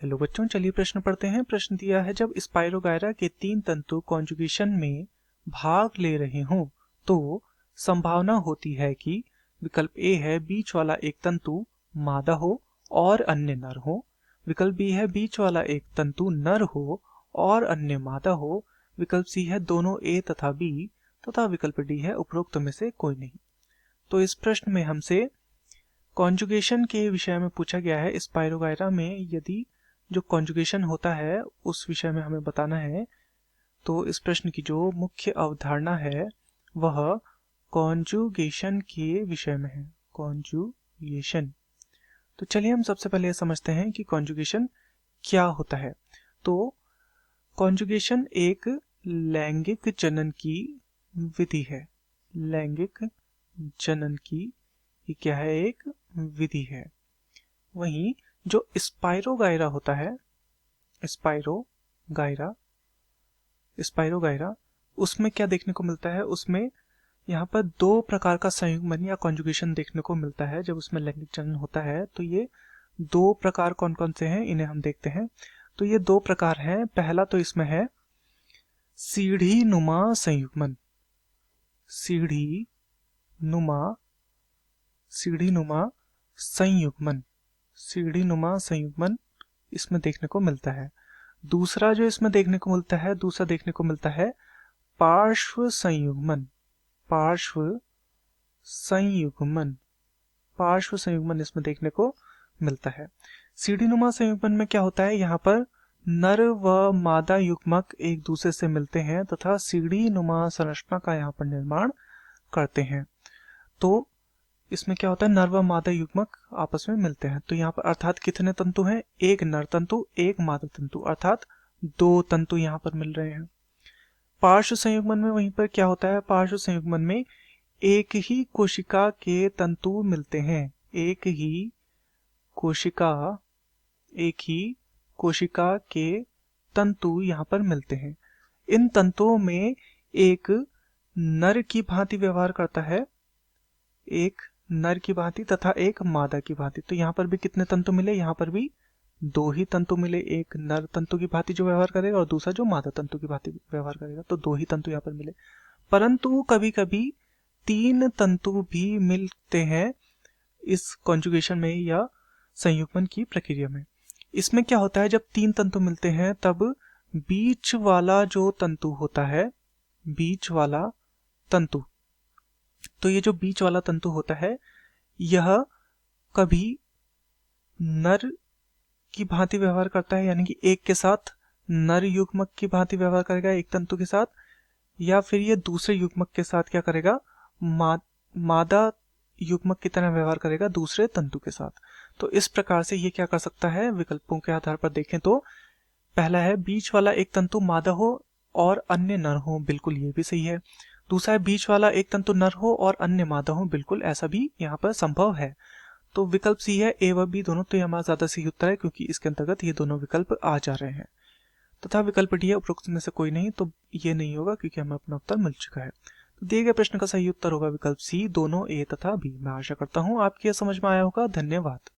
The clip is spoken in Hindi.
हेलो बच्चों, चलिए प्रश्न पढ़ते हैं। प्रश्न दिया है, जब स्पाइरोगायरा के 3 तंतु कॉन्जुगेशन में भाग ले रहे हों तो संभावना होती है कि विकल्प ए है बीच वाला एक तंतु मादा हो और अन्य नर हो, विकल्प बी है बीच वाला एक तंतु नर हो और अन्य मादा हो, विकल्प सी है दोनों ए तथा बी, तथा विकल्प डी है उपरोक्त में से कोई नहीं। तो इस प्रश्न में हमसे कॉन्जुगेशन के विषय में पूछा गया है। स्पाइरोगायरा में यदि जो कॉन्जुगेशन होता है उस विषय में हमें बताना है। तो इस प्रश्न की जो मुख्य अवधारणा है वह कॉन्जुगेशन के विषय में है। कॉन्जुगेशन, तो चलिए हम सबसे पहले समझते हैं कि कॉन्जुगेशन क्या होता है। तो कॉन्जुगेशन एक लैंगिक जनन की विधि है। लैंगिक जनन की ये क्या है? एक विधि है। वहीं जो स्पाइरोगायरा होता है, स्पाइरोगायरा उसमें क्या देखने को मिलता है? उसमें यहाँ पर 2 प्रकार का संयुग्मन या कॉन्जुगेशन देखने को मिलता है। जब उसमें लैंगिक जनन होता है तो ये 2 प्रकार कौन कौन से हैं, इन्हें हम देखते हैं। तो ये 2 प्रकार हैं। पहला तो इसमें है सीढ़ी नुमा संयुग्मन। सीढ़ी नुमा संयुग्मन इसमें देखने को मिलता है। दूसरा जो इसमें देखने को मिलता है पार्श्व संयुग्मन इसमें देखने को मिलता है। सीढ़ीनुमा संयुग्मन में क्या होता है? यहाँ पर नर व मादा युग्मक एक दूसरे से मिलते हैं तथा सीढ़ीनुमा संरचना का यहाँ पर निर्माण करते हैं। तो इसमें क्या होता है? नर व मादा युग्मक आपस में मिलते हैं। तो यहाँ पर अर्थात कितने तंतु हैं? एक नर तंतु, एक मादा तंतु, अर्थात 2 तंतु यहाँ पर मिल रहे हैं। पार्श्व संयुग्मन में वहीं पर क्या होता है? पार्श्व संयुग्मन में एक ही कोशिका के तंतु मिलते हैं। एक ही कोशिका के तंतु यहाँ पर मिलते हैं। इन तंतुओं में एक नर की भांति व्यवहार करता है, एक नर की भांति तथा एक मादा की भांति। तो यहाँ पर भी कितने तंतु मिले? यहाँ पर भी 2 ही तंतु मिले। एक नर तंतु की भांति जो व्यवहार करेगा और दूसरा जो मादा तंतु की भांति व्यवहार करेगा। तो 2 ही तंतु यहाँ पर मिले। परंतु कभी कभी 3 तंतु भी मिलते हैं इस कॉन्जुगेशन में या संयुग्मन की प्रक्रिया में। इसमें क्या होता है? जब 3 तंतु मिलते हैं तब बीच वाला जो तंतु होता है, बीच वाला तंतु, तो ये जो बीच वाला तंतु होता है यह कभी नर की भांति व्यवहार करता है, यानी कि एक के साथ नर युग्मक की भांति व्यवहार करेगा एक तंतु के साथ, या फिर ये दूसरे युग्मक के साथ क्या करेगा? मादा युग्मक की तरह व्यवहार करेगा दूसरे तंतु के साथ। तो इस प्रकार से ये क्या कर सकता है? विकल्पों के आधार पर देखें तो पहला है बीच वाला एक तंतु मादा हो और अन्य नर हो, बिल्कुल ये भी सही है। दूसरा है बीच वाला एक तंतु नर हो और अन्य मादा हो, बिल्कुल ऐसा भी यहाँ पर संभव है। तो विकल्प सी है, ए व बी दोनों। तो ये हमारा ज्यादा सही उत्तर है क्योंकि इसके अंतर्गत ये दोनों विकल्प आ जा रहे हैं। तथा विकल्प डी है उपरोक्त में से कोई नहीं, तो ये नहीं होगा क्योंकि हमें अपना उत्तर मिल चुका है। तो दिए गए प्रश्न का सही उत्तर होगा विकल्प सी, दोनों ए तथा बी। मैं आशा करता हूँ आपकी यह समझ में आया होगा। धन्यवाद।